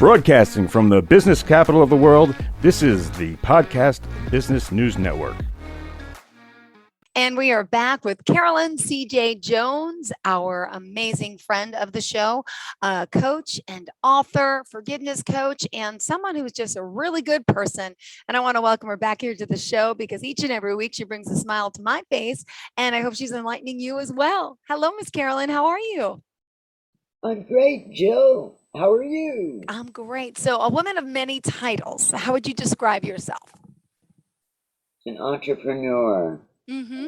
Broadcasting from the business capital of the world, this is the Podcast Business News Network. And we are back with Carolyn C.J. Jones, our amazing friend of the show, coach and author, forgiveness coach, and someone who's just a really good person. And I want to welcome her back here to the show because each and every week she brings a smile to my face, and I hope she's enlightening you as well. Hello, Miss Carolyn. How are you? I'm great, Jill. How are you? I'm great. So, a woman of many titles. How would you describe yourself? An entrepreneur. Mm-hmm.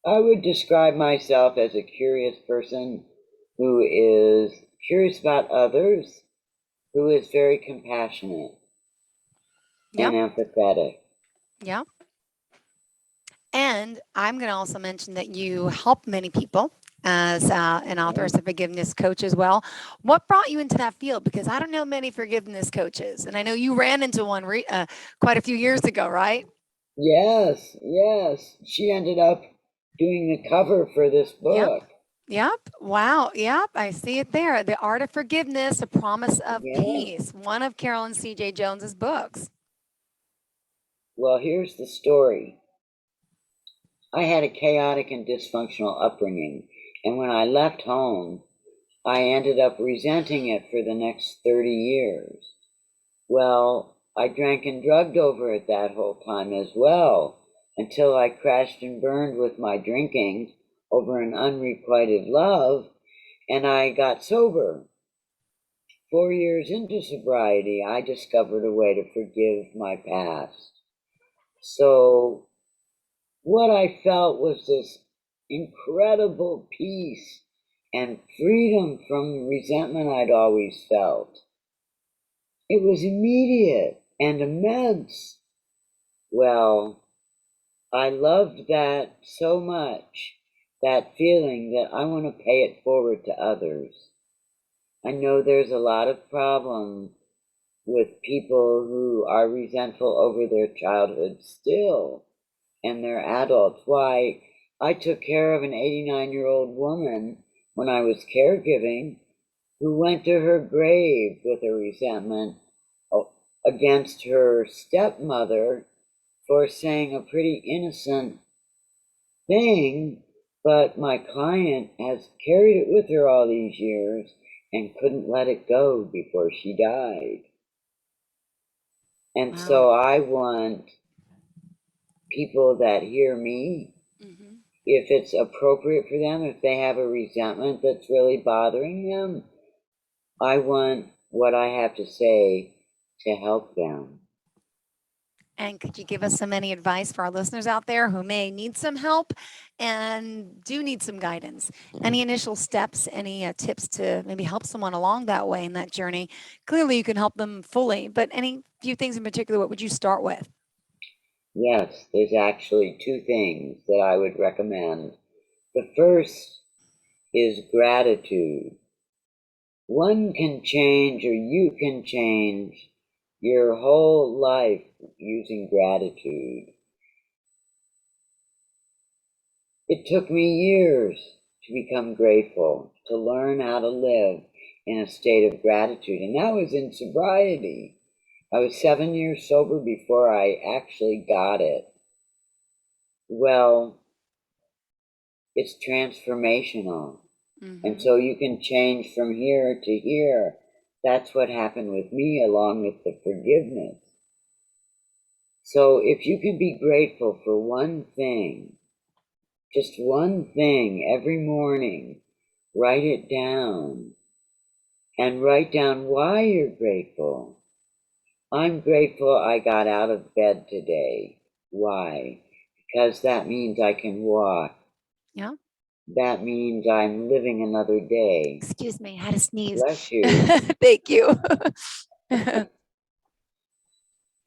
I would describe myself as a curious person who is curious about others, who is very compassionate and empathetic. Yeah. And I'm going to also mention that you help many people as an author, as a forgiveness coach as well. What brought you into that field? Because I don't know many forgiveness coaches, and I know you ran into one quite a few years ago, right? Yes. She ended up doing the cover for this book. Yep. Wow. Yep. I see it there. The Art of Forgiveness, A Promise of Peace, one of Carolyn C.J. Jones's books. Well, here's the story. I had a chaotic and dysfunctional upbringing, and when I left home, I ended up resenting it for the next 30 years. Well, I drank and drugged over it that whole time as well, until I crashed and burned with my drinking over an unrequited love, and I got sober. 4 years into sobriety, I discovered a way to forgive my past. So what I felt was this incredible peace and freedom from resentment I'd always felt. It was immediate and immense. Well, I loved that so much, that feeling, that I want to pay it forward to others. I know there's a lot of problem with people who are resentful over their childhood still, and they're adults. Why, I took care of an 89-year-old woman when I was caregiving who went to her grave with a resentment against her stepmother for saying a pretty innocent thing, but my client has carried it with her all these years and couldn't let it go before she died. And so I want people that hear me, if it's appropriate for them, if they have a resentment that's really bothering them, I want what I have to say to help them. And could you give us some any advice for our listeners out there who may need some help and do need some guidance? Any initial steps, any tips to maybe help someone along that way in that journey? Clearly, you can help them fully, but any few things in particular, what would you start with? Yes, there's actually two things that I would recommend. The first is gratitude. One can change, or you can change your whole life using gratitude. It took me years to become grateful, to learn how to live in a state of gratitude, and that was in sobriety. I was 7 years sober before I actually got it. Well, it's transformational. And so you can change from here to here. That's what happened with me, along with the forgiveness. So if you can be grateful for one thing, just one thing every morning, write it down. And write down why you're grateful. I'm grateful I got out of bed today. Why? Because that means I can walk. Yeah. That means I'm living another day. Excuse me, I had to sneeze. Bless you. Thank you. The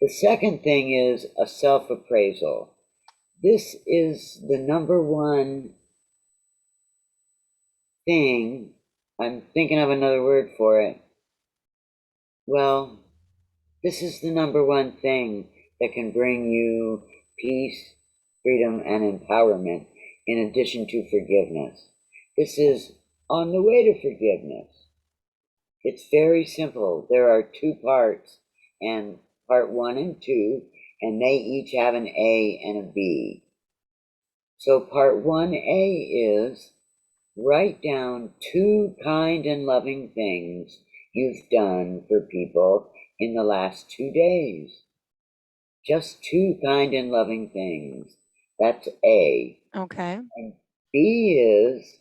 second thing is a self-appraisal. This is the number one thing. I'm thinking of another word for it. Well, this is the number one thing that can bring you peace, freedom, and empowerment, in addition to forgiveness. This is on the way to forgiveness. It's very simple. There are two parts, and part 1 and 2, and they each have an A and a B. So part 1A is write down 2 kind and loving things you've done for people in the last 2 days. Just 2 kind and loving things. That's A. Okay. And B is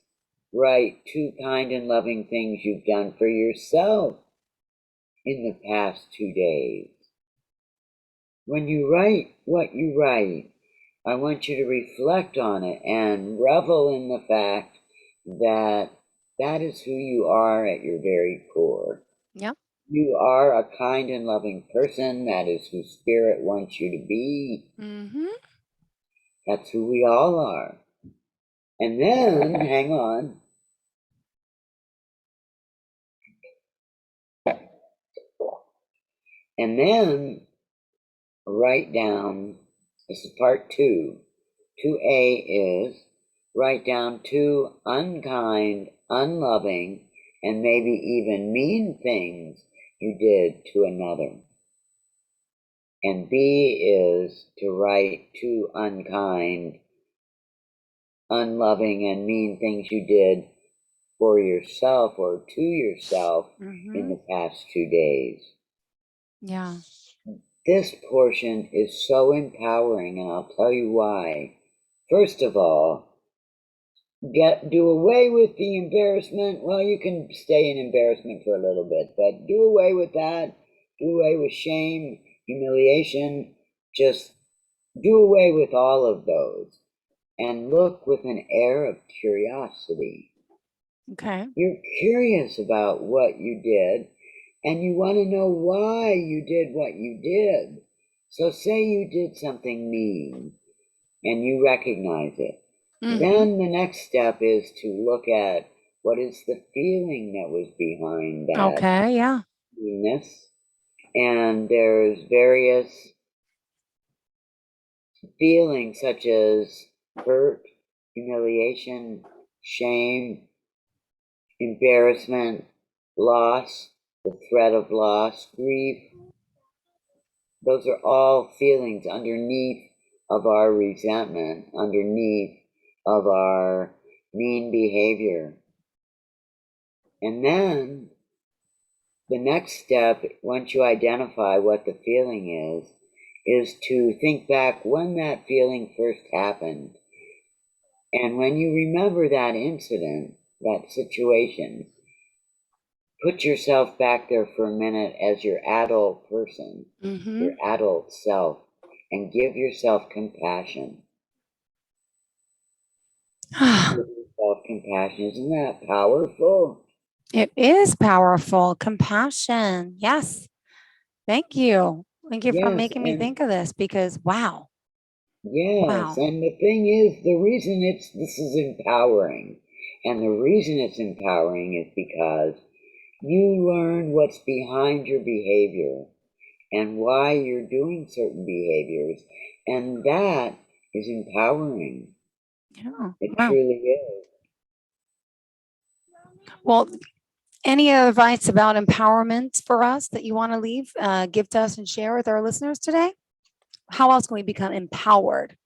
write 2 kind and loving things you've done for yourself in the past 2 days. When you write what you write, I want you to reflect on it and revel in the fact that that is who you are at your very core. Yeah. You are a kind and loving person. That is who Spirit wants you to be. Mm-hmm. That's who we all are. And then, hang on. And then write down, this is part 2. 2A is write down 2 unkind, unloving, and maybe even mean things you did to another. And B is to write 2 unkind, unloving, and mean things you did for yourself or to yourself in the past 2 days. Yeah. This portion is so empowering, and I'll tell you why. First of all, do away with the embarrassment. Well, you can stay in embarrassment for a little bit, but do away with that. Do away with shame, humiliation. Just do away with all of those and look with an air of curiosity. Okay. You're curious about what you did, and you want to know why you did what you did. So say you did something mean, and you recognize it. Then the next step is to look at what is the feeling that was behind that Okay. Yeah. meanness. And there's various feelings such as hurt, humiliation, shame, embarrassment, loss, the threat of loss, grief. Those are all feelings underneath of our resentment, underneath of our mean behavior. And then the next step, once you identify what the feeling is to think back when that feeling first happened. And when you remember that incident, that situation, put yourself back there for a minute as your adult person, your adult self, and give yourself compassion. Give yourself compassion. Isn't that powerful? It is powerful. Compassion. Yes. Thank you. Thank you for Yes, making me and think of this because wow. yes, Wow. and the thing is, the reason this is empowering, and the reason it's empowering is because you learn what's behind your behavior and why you're doing certain behaviors, and that is empowering. Yeah. It Wow. truly is. Well, any advice about empowerment for us that you want to leave, give to us and share with our listeners today? How else can we become empowered?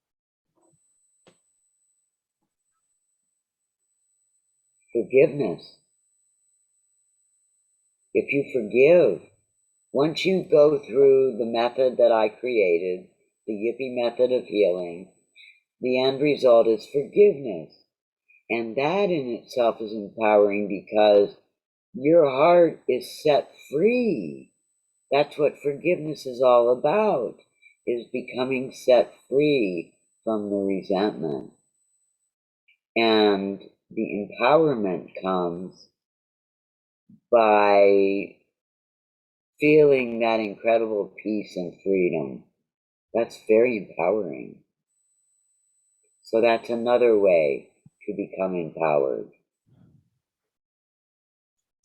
Forgiveness. If you forgive, once you go through the method that I created, the Yippee method of healing, the end result is forgiveness. And that in itself is empowering because your heart is set free. That's what forgiveness is all about, is becoming set free from the resentment. And the empowerment comes by feeling that incredible peace and freedom. That's very empowering. So that's another way to become empowered.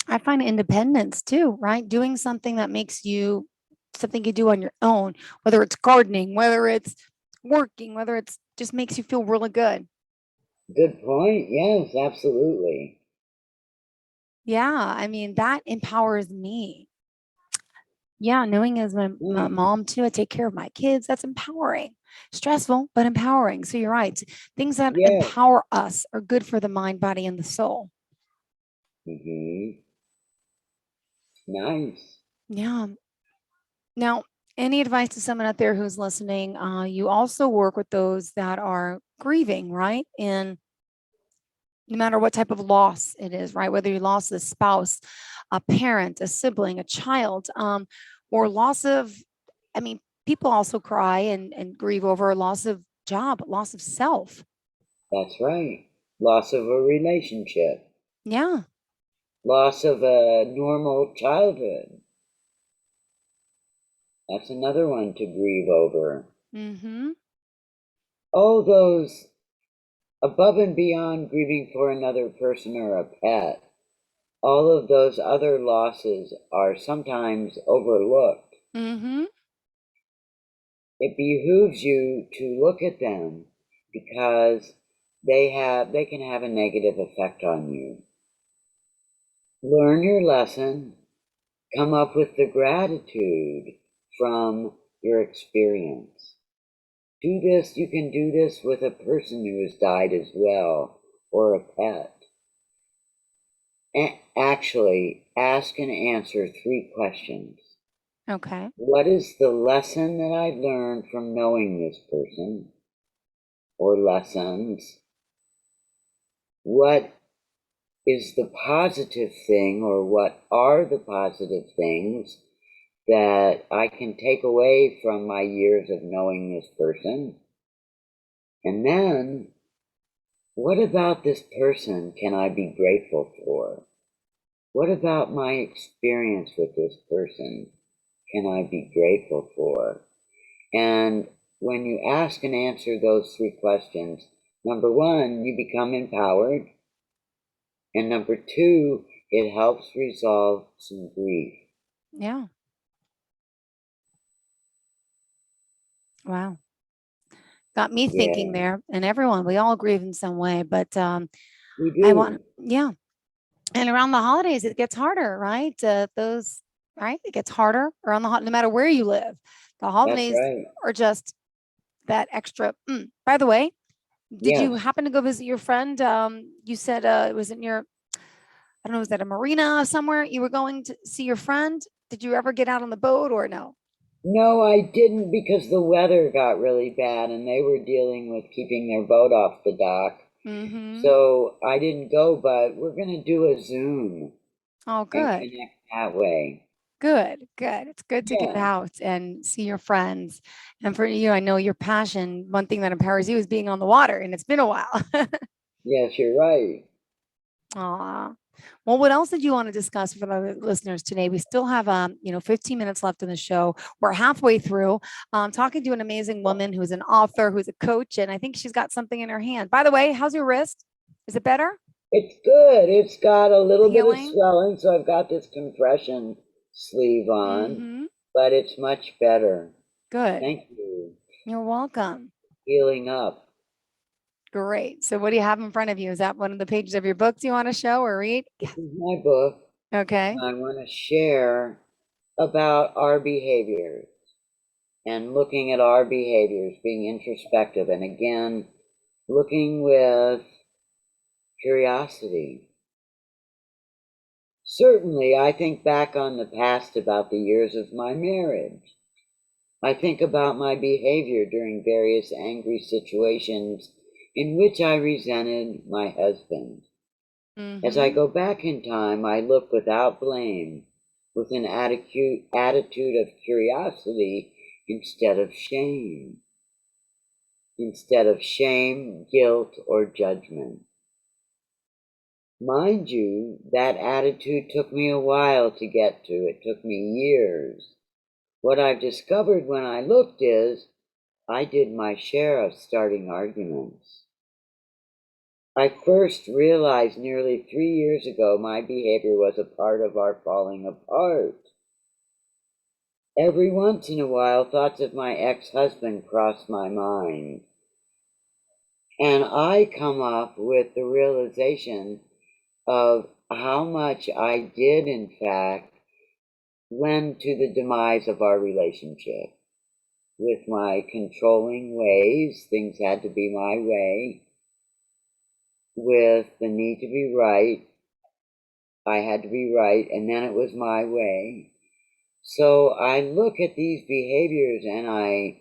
I find independence too, right? Doing something that makes you something you do on your own, whether it's gardening, whether it's working, whether it's just makes you feel really good. Good point. Yes, absolutely. Yeah, I mean, that empowers me. Yeah, knowing as my Mm, mom too, I take care of my kids. That's empowering. Stressful, but empowering. So you're right. Things that yes. empower us are good for the mind, body, and the soul. Hmm. Nice. Yeah. Now, any advice to someone out there who's listening? You also work with those that are grieving, right? And no matter what type of loss it is, right? Whether you lost a spouse, a parent, a sibling, a child, or loss of, I mean, people also cry and grieve over loss of job, loss of self. That's right. Loss of a relationship, Yeah. loss of a normal childhood. That's another one to grieve over. Mm-hmm. All those above and beyond grieving for another person or a pet, all of those other losses are sometimes overlooked. Mm-hmm. It behooves you to look at them because they can have a negative effect on you. Learn your lesson, come up with the gratitude from your experience. Do this, you can do this with a person who has died as well, or a pet. Actually, ask and answer 3 questions. Okay. What is the lesson that I've learned from knowing this person or lessons? What is the positive thing, or what are the positive things that I can take away from my years of knowing this person? And then, what about this person can I be grateful for? What about my experience with this person can I be grateful for? And when you ask and answer those 3 questions, number one, you become empowered. And number two, it helps resolve some grief. Yeah. Wow. Got me thinking Yeah, there. And everyone, we all grieve in some way, but we I want, do. yeah. And around the holidays, it gets harder, right? Those, right? It gets harder around no matter where you live. The That's holidays right. are just that extra. By the way, did you Yes. happen to go visit your friend? You said it was in your, I don't know, was that a marina somewhere? You were going to see your friend? Did you ever get out on the boat or no? No, I didn't because the weather got really bad and they were dealing with keeping their boat off the dock. Mm-hmm. So I didn't go, but we're going to do a Zoom Oh, and good. connect that way. Good, good. It's good to get Yeah. out and see your friends. And for you, I know your passion, one thing that empowers you is being on the water, and it's been a while. Yes, you're right. Aw. Well, what else did you want to discuss for the listeners today? We still have 15 minutes left in the show. We're halfway through. Talking to an amazing woman who's an author, who's a coach, and I think she's got something in her hand. By the way, how's your wrist? Is it better? It's good. It's got a It's little bit of healing? swelling, so I've got this compression sleeve on, Mm-hmm. but it's much better. Good. Thank you. You're welcome. Healing up. Great. So what do you have in front of you? Is that one of the pages of your books you want to show or read? This is my book. Okay. I want to share about our behaviors and looking at our behaviors, being introspective, and again, looking with curiosity. Certainly, I think back on the past about the years of my marriage. I think about my behavior during various angry situations in which I resented my husband. As I Mm-hmm. go back in time, I look without blame, with an attitude of curiosity instead of shame, guilt, or judgment. Mind you, that attitude took me a while to get to. It took me years. What I've discovered when I looked is I did my share of starting arguments. I first realized nearly 3 years ago my behavior was a part of our falling apart. Every once in a while, thoughts of my ex-husband cross my mind, and I come up with the realization of how much I did, in fact, lend to the demise of our relationship. With my controlling ways, things had to be my way. With the need to be right, I had to be right, and then it was my way. So I look at these behaviors and I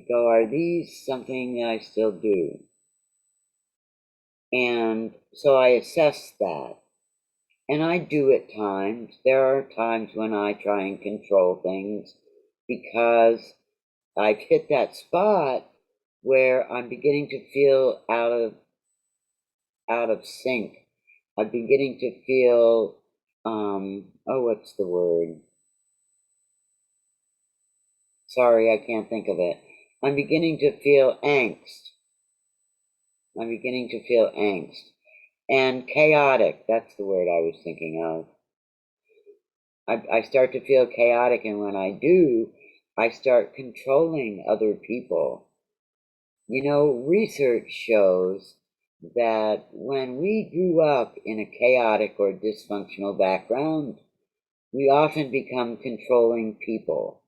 go, are these something that I still do? And so I assess that. And I do at times. There are times when I try and control things because I've hit that spot where I'm beginning to feel out of sync. I'm beginning to feel what's the word? Sorry, I can't think of it. I'm beginning to feel angst. I'm beginning to feel angst. And chaotic, that's the word I was thinking of. I start to feel chaotic, and when I do, I start controlling other people. You know, research shows that when we grew up in a chaotic or dysfunctional background, we often become controlling people.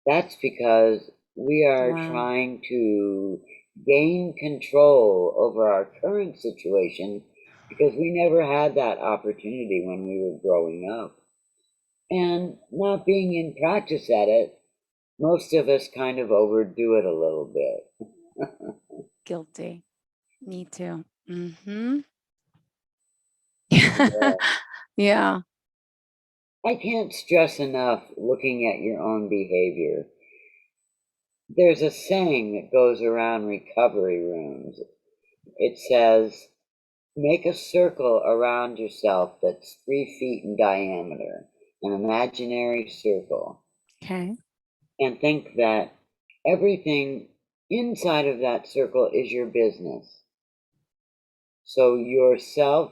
That's because we are Wow. trying to gain control over our current situation because we never had that opportunity when we were growing up. And not being in practice at it, most of us kind of overdo it a little bit. Guilty. Me too. Mm-hmm. Yeah. Yeah. I can't stress enough looking at your own behavior. There's a saying that goes around recovery rooms. It says, make a circle around yourself that's 3 feet in diameter, an imaginary circle, Okay. and think that everything inside of that circle is your business. So yourself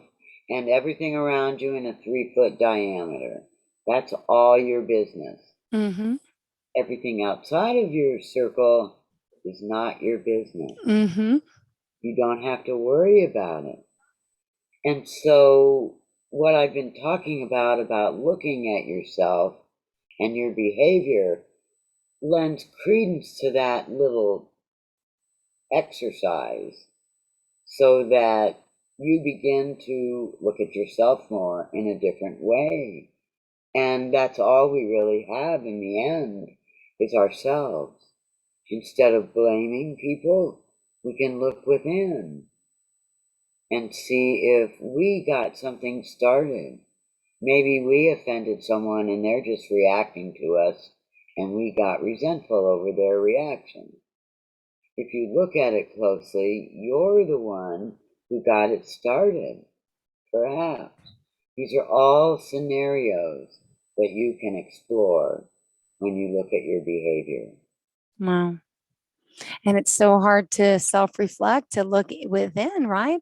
and everything around you in a 3 foot diameter, that's all your business. Mm-hmm. Everything outside of your circle is not your business. Mm-hmm. You don't have to worry about it. And so what I've been talking about looking at yourself and your behavior lends credence to that little exercise so that you begin to look at yourself more in a different way. And that's all we really have in the end is ourselves. Instead of blaming people, we can look within and see if we got something started. Maybe we offended someone and they're just reacting to us and we got resentful over their reaction. If you look at it closely, you're the one who got it started, perhaps. These are all scenarios that you can explore when you look at your behavior. Wow. And it's so hard to self-reflect, to look within, right?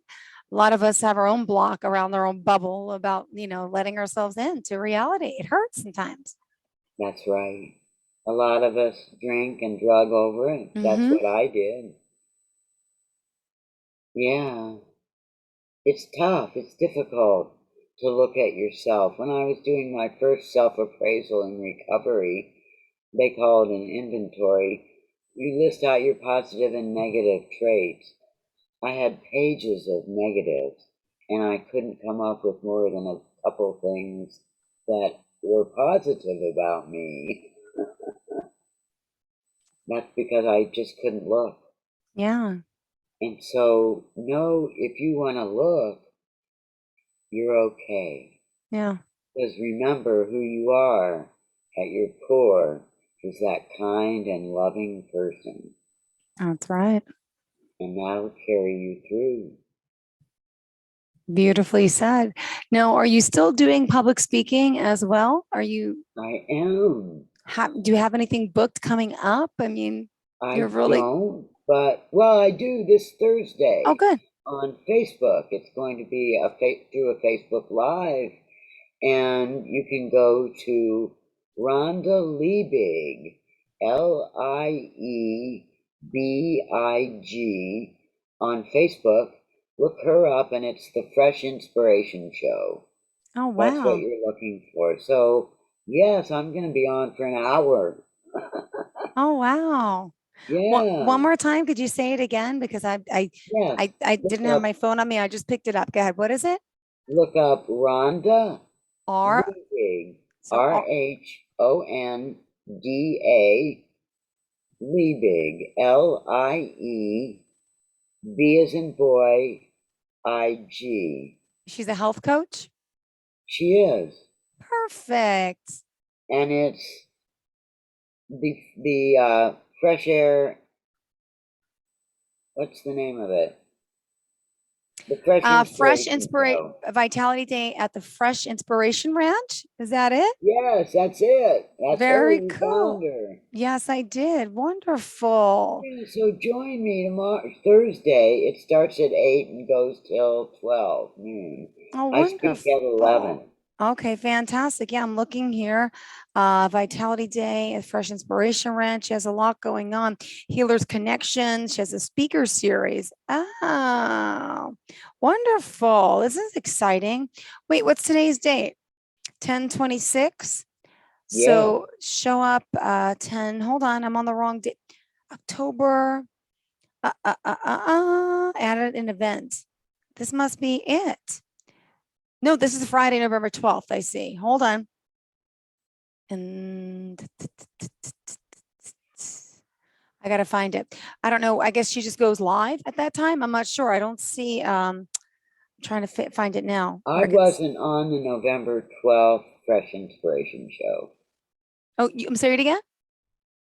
A lot of us have our own block around our own bubble about, letting ourselves into reality. It hurts sometimes. That's right. A lot of us drink and drug over it. That's Mm-hmm. what I did. Yeah. It's tough. It's difficult to look at yourself. When I was doing my first self-appraisal in recovery, they call it an inventory. You list out your positive and negative traits. I had pages of negatives, and I couldn't come up with more than a couple things that were positive about me. That's because I just couldn't look. Yeah. And so, know if you want to look, you're okay. Yeah. Because remember who you are at your core is that kind and loving person. That's right. And that'll carry you through. Beautifully said. Now, are you still doing public speaking as well? Are you I am. do you have anything booked coming up? I mean, you're I really don't, but, well, I do this oh Thursday good. on Facebook. It's going to be through a Facebook Live. And you can go to Rhonda Liebig, Liebig on Facebook. Look her up, and it's the Fresh Inspiration Show. Oh, That's what wow. you're looking for. So, yes, I'm going to be on for an hour. Oh, wow. One Yeah. more time, could you say it again? Because Yes. I Look didn't have up, my phone on me. I just picked it up. Go ahead. What is it? look up Rhonda R. Liebig, So R. Rhonda Liebig, Lieb as in boy, IG. She's a health coach. She is. Perfect. And it's the fresh air. What's the name of it? The Fresh Fresh Inspiration Inspiration Show. Vitality Day at the Fresh Inspiration Ranch. Is that it? Yes, that's it. That's her. Very You found cool. her. Yes, I did. Wonderful. Yeah, so join me tomorrow, Thursday. It starts at 8 and goes till 12 noon. Oh, I speak at wonderful. 11. Okay, fantastic. Yeah, I'm looking here. Vitality Day at Fresh Inspiration Ranch. She has a lot going on. Healers Connection. She has a speaker series. Oh, wonderful. This is exciting. Wait, what's today's date? 10/26. Yeah. So show up 10. Hold on, I'm on the wrong date. October. Added an event. This must be it. No, this is Friday, November 12th. I see. Hold on. And I got to find it. I don't know. I guess she just goes live at that time. I'm not sure. I don't see. I'm trying to find it now. Where I I could. wasn't on the November 12th Fresh Inspiration Show. Oh, I'm sorry it again.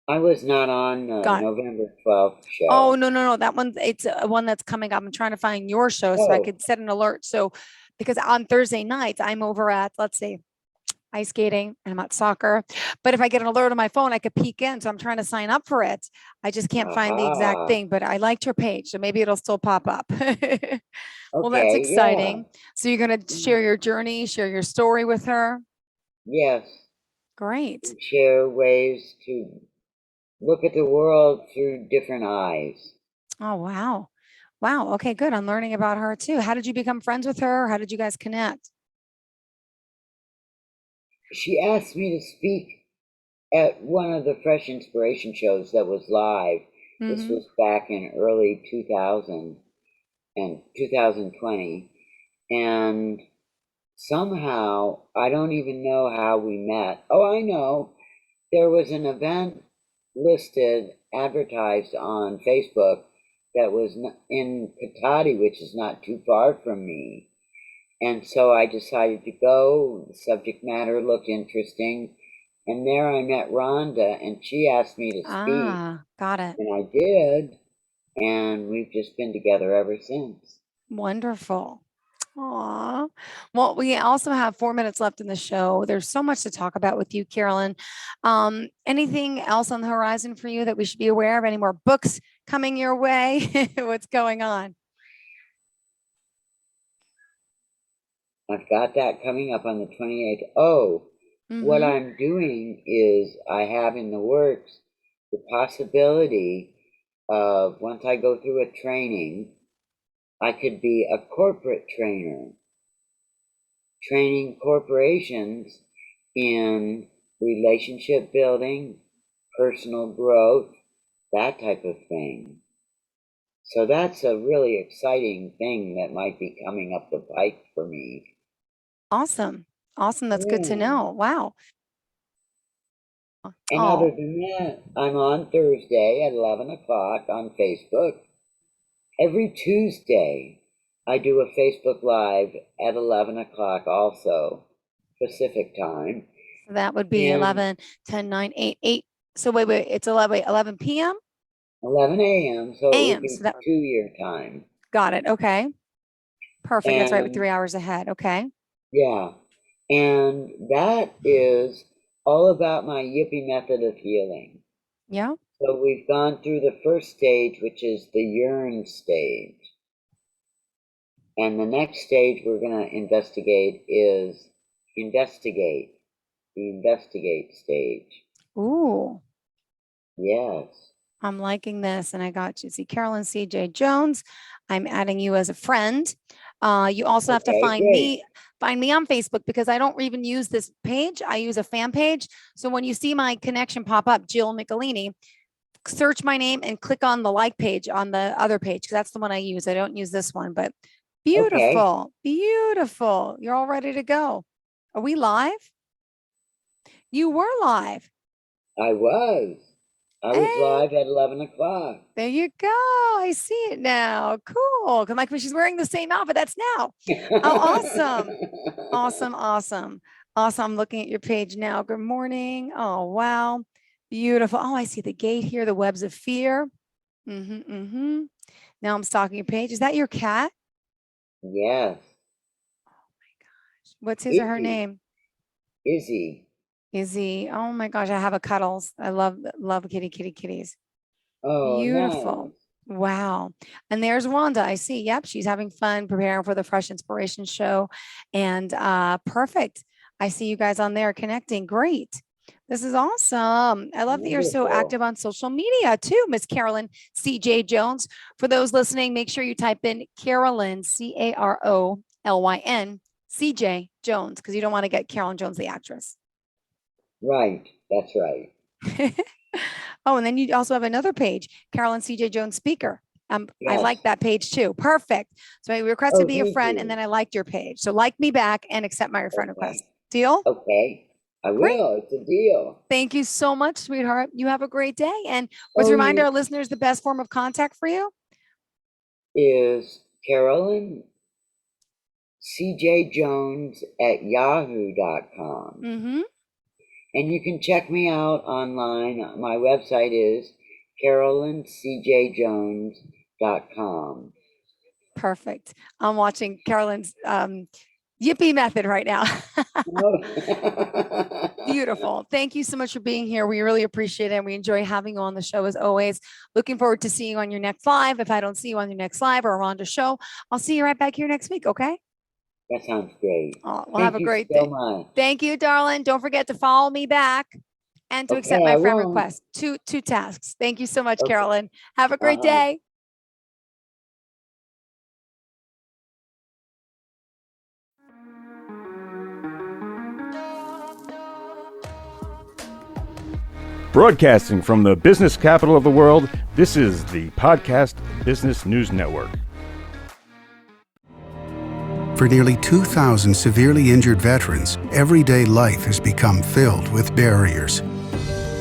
I was not on the Got. November 12th Oh, show. no. That one, it's one that's coming up. I'm trying to find your show so I Oh, could set an alert. So, because on Thursday nights, I'm over at, let's see, ice skating and I'm at soccer. But if I get an alert on my phone, I could peek in. So I'm trying to sign up for it. I just can't find the exact aha. thing, but I liked her page. So maybe it'll still pop up. Well, that's Okay, yeah. exciting. So you're going to share your journey, share your story with her. Yes. Great. Share ways to look at the world through different eyes. Oh, wow. Wow. Okay, good. I'm learning about her too. How did you become friends with her? How did you guys connect? She asked me to speak at one of the Fresh Inspiration shows that was live. This Mm-hmm. was back in early 2000 and 2020. And somehow, I don't even know how we met. Oh, I know. There was an event listed, advertised on Facebook that was in Patati, which is not too far from me. And so I decided to go. The subject matter looked interesting. And there I met Rhonda, and she asked me to speak, Got it. and I did. And we've just been together ever since. Wonderful. Aw. Well, we also have 4 minutes left in the show. There's so much to talk about with you, Carolyn. Anything else on the horizon for you that we should be aware of? Any more books coming your way? What's going on? I've got that coming up on the 28th. Oh, what Mm-hmm. I'm doing is I have in the works the possibility of once I go through a training, I could be a corporate trainer, training corporations in relationship building, personal growth, that type of thing. So that's a really exciting thing that might be coming up the pike for me. Awesome. Awesome. That's good to Yeah. know. Wow. And other Oh, than that, I'm on Thursday at 11 o'clock on Facebook. Every Tuesday, I do a Facebook Live at 11 o'clock also, Pacific time. so that would be And 11, 10, 9, 8, 8. So wait, it's 11 p.m. 11 a.m., so it would AM. So be that 2 year time. got it. Okay. Perfect. That's right. With And 3 hours ahead. Okay. yeah, and that is all about my Yippie method of healing. Yeah. So we've gone through the first stage, which is the yearn stage. And the next stage we're going to investigate is investigate, the investigate stage. Ooh. Yes. I'm liking this. And I got you. See, Carolyn C.J. Jones. I'm adding you as a friend. You also have to Okay, find great. me. Find me on Facebook because I don't even use this page. I use a fan page. So when you see my connection pop up, Jill Michelini, search my name and click on the like page on the other page because that's the one I use. I don't use this one, but beautiful, beautiful. You're all ready to go. Are we live? You were live. I was live at 11 o'clock. There you go. I see it now. Cool. Cause like she's wearing the same outfit. That's now. Oh, awesome. I'm looking at your page now. Good morning. Oh, wow. Beautiful. Oh, I see the gate here, the webs of fear. Now I'm stalking your page. Is that your cat? Yes. Oh my gosh. What's his or her name? Izzy. Oh my gosh. I have a cuddles. I love kitties. Oh, Beautiful. nice. Wow. And there's Wanda. I see. Yep. She's having fun preparing for the Fresh Inspiration show. And perfect. I see you guys on there connecting. Great. This is awesome. I love that you're so active on social media too, Miss Carolyn C.J. Jones. For those listening, make sure you type in Carolyn, Carolyn C.J. Jones, because you don't want to get Carolyn Jones, the actress. Right. That's right. Oh, and then you also have another page, Carolyn C.J. Jones speaker. Yes. I like that page too. Perfect. So I requested to be a friend and then I liked your page. So like me back and accept my friend request. Deal? Okay. I will. It's a deal. Thank you so much, sweetheart. You have a great day. And let's remind our listeners the best form of contact for you is Carolyn CJ Jones at yahoo.com. And you can check me out online. My website is carolyncjjones.com. Perfect. I'm watching Carolyn's yippee method right now. Beautiful. Thank you so much for being here. We really appreciate it. And we enjoy having you on the show as always. Looking forward to seeing you on your next live. If I don't see you on your next live or around a show, I'll see you right back here next week. Okay. That sounds great. Oh, well, have a great day. Much. Thank you, darling. Don't forget to follow me back and to accept my friend request. Two tasks. Thank you so much, Carolyn. Have a great day. Broadcasting from the business capital of the world, this is the Podcast Business News Network. For nearly 2,000 severely injured veterans, everyday life has become filled with barriers.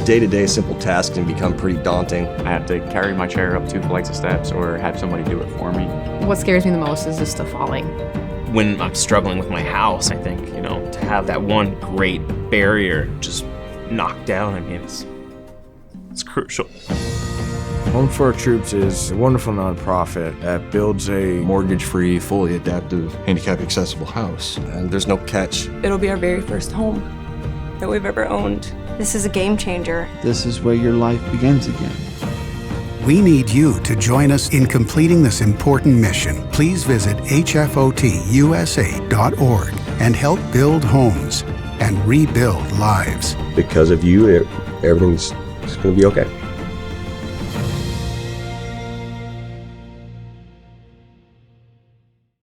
Day-to-day simple tasks can become pretty daunting. I have to carry my chair up 2 flights of steps or have somebody do it for me. What scares me the most is just the falling. When I'm struggling with my house, I think, to have that one great barrier just knocked down, it's crucial. Home for Our Troops is a wonderful nonprofit that builds a mortgage-free, fully adaptive, handicap-accessible house. And there's no catch. It'll be our very first home that we've ever owned. This is a game changer. This is where your life begins again. We need you to join us in completing this important mission. Please visit hfotusa.org and help build homes and rebuild lives. Because of you, everything's going to be okay.